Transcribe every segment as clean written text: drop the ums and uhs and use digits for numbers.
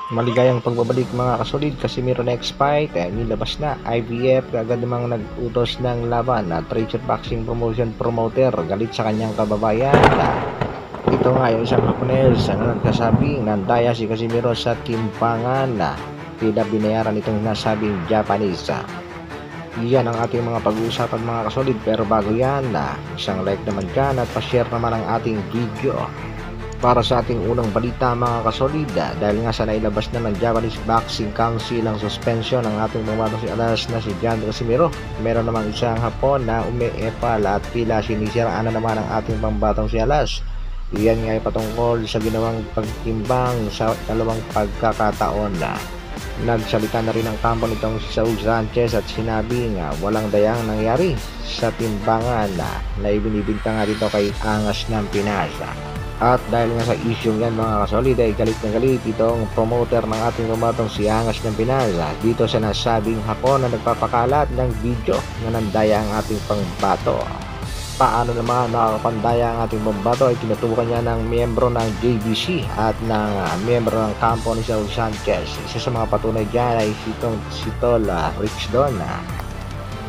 Maligayang pagbabalik mga kasolid, Casimiro next fight, nilabas na IBF agad namang nag-utos ng laban na Treasure Boxing Promotion promoter galit sa kanyang kababayan. Ito nga yung isang Hapones na nagkasabing nandaya si Casimiro sa timbangan na tila binayaran itong nasabing Japanese. Yan ang ating mga pag-uusapan mga kasolid, pero bago yan, isang like naman dyan at pa-share naman ang ating video para sa ating unang balita mga kasolid, dahil nga sa nailabas na ng Japanese Boxing Council ang suspension ng ating pumatong si alas na si John Casimiro. Meron namang isang Hapon na umiepal at tila sinisiraan na naman ang ating pambatang si alas. Iyan nga ay patungkol sa ginawang pagtimbang sa dalawang pagkakataon. Nagsalita na rin ang kampo nitong si Saul Sanchez at sinabi nga walang dayang nangyari sa timbangan na ibinibigta nga dito kay Angas ng Pinasa. At dahil nga sa issue yan mga kasolid ay galit na galit itong promoter ng ating pumatong si Angas ng Pinasa dito sa nasabing Hapon na nagpapakalat ng video na nandaya ang ating pangbato. Paano naman nakakapandaya ang ating pangbato ay tinutukan niya ng miyembro ng JBC at ng miyembro ng kampo ni Saul Sanchez. Isa sa mga patunay dyan ay si Tol Rich Don.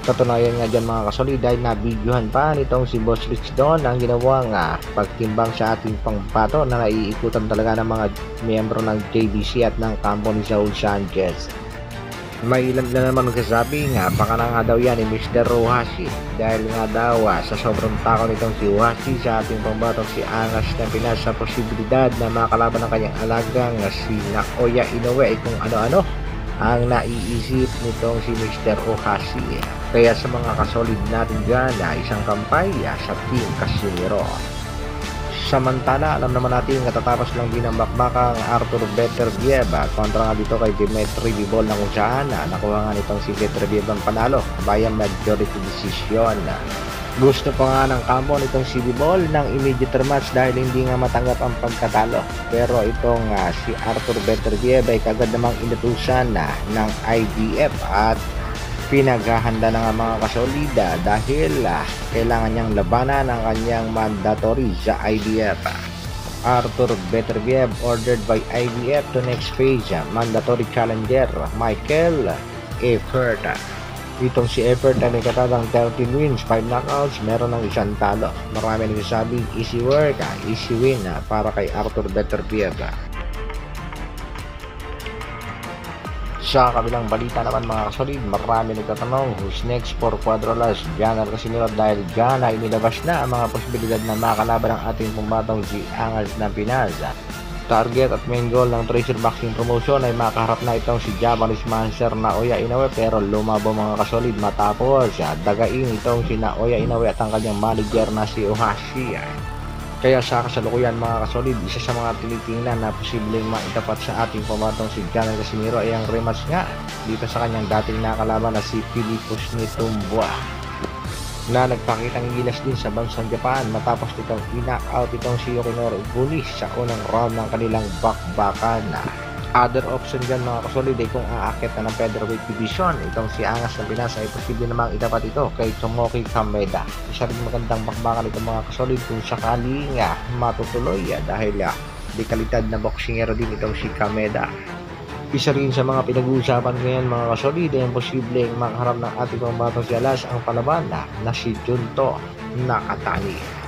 Katunayan nga dyan mga kasolid dahil nabidyohan pa nitong si Boss Rich Don ang ginawang pagtimbang sa ating pangbato na naiikutan talaga ng mga miyembro ng JBC at ng kampo ni Saul Sanchez. May ilan na naman nagsasabi nga baka na nga daw yan ni Mr. Uhashi dahil nga daw sa sobrang takaw nitong si Uhashi sa ating pambatong si Angas ng Pinas sa posibilidad na makalaban ng kanyang alagang si Naoya Inoue kung ano-ano ang naiisip nitong si Mr. Uhashi. Kaya sa mga kasolid natin dyan isang kampay sa Team Casimiro. Samantala, alam naman natin katatapos lang din ang bakbakang Arthur Beterbiev kontra nga dito kay Dimitri Bivol na kung saan nakuha nga nitong si Beterbiev ang panalo via majority decision. Gusto pa nga ng kampo nitong si Bivol ng immediate rematch dahil hindi nga matanggap ang pagkatalo. Pero itong si Arthur Beterbiev ay kagad namang inutusan ng IBF at pinaghahanda ng mga kasolida dahil kailangan niyang labanan ang kanyang mandatory sa IBF. Arthur Beterbiev ordered by IBF to next phase mandatory challenger Michael Effert. Itong si Effert ay may katatang 13 wins, 5 knockouts, meron ng isang talo. Marami nagsasabing easy work, easy win para kay Arthur Beterbiev. Sa kabilang balita naman mga kasolid, marami nagtatanong who's next for Cuadrolas John Casimiro dahil dyan ay nilabas na ang mga posibilidad na makalaban ng ating pumbatong si Angas ng Pinas. Target at main goal ng Treasure Boxing Promotion ay makaharap na itong si Japanese Monster Naoya Inoue pero lumabo mga kasolid matapos dagain itong si Naoya Inoue at ang kanyang manager na si Uhashi. Kaya sa kasalukuyan mga kasolid, isa sa mga tinitingnan na posibleng maitapat sa ating pumatong si John Casimiro ay ang rematch nga dito sa kanyang dating nakalaban na si Filipos Nitumboa na nagpakitang gilas din sa bansang Japan matapos itong in-knock-out itong si Yukinoru Ibuni sa unang round ng kanilang bakbakan. Other option dyan mga kasolid ay kung aakit na ng featherweight division itong si Angas ng Pinas ay posible namang itapat ito kay Tomoki Kameda. Isa rin magandang bakbakan itong mga kasolid kung sakali nga matutuloy dahil dekalidad na boksingero din itong si Kameda. Isa rin sa mga pinag-uusapan ngayon mga kasolid ay posibleng makaharap ng ating pambatong si alas ang palaban na si Junto Nakatani.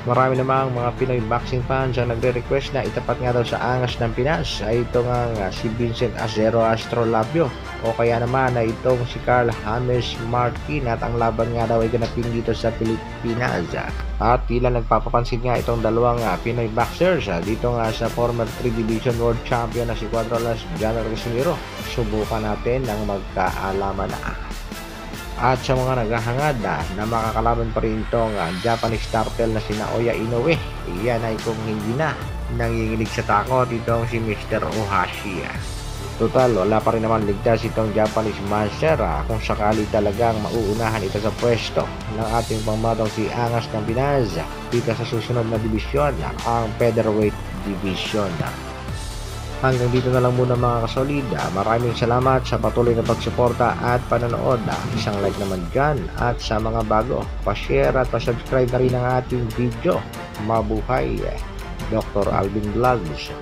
Marami namang mga Pinoy boxing fans ang nagre-request na itapat nga daw sa Angas ng Pinas ay ito nga si Vincent Acero Astrolabio o kaya naman na itong si Carl James Martin at ang laban nga daw ay ganapin dito sa Pilipinas. At tila nagpapapansin nga itong dalawang Pinoy boxers dito nga sa former 3 Division World Champion na si Cuadrolas John Casimiro. Subukan natin ang magkaalaman na. At sa mga naghahangad na makakalaban pa rin itong Japanese turtle na si Naoya Inoue, iyan ay kung hindi na nanginginig sa takot itong si Mr. Uhashi. Total, wala pa rin naman ligtas itong Japanese Monster kung sakali talagang mauunahan ito sa pwesto ng ating pambatong si Angas ng Pinas dito sa susunod na divisyon, ang featherweight division. Hanggang dito na lang muna mga kasolid. Maraming salamat sa patuloy na pagsuporta at panonood. Isang like naman dyan at sa mga bago, pa-share at pa-subscribe na rin ang ating video. Mabuhay Dr. Alvin Vlogs.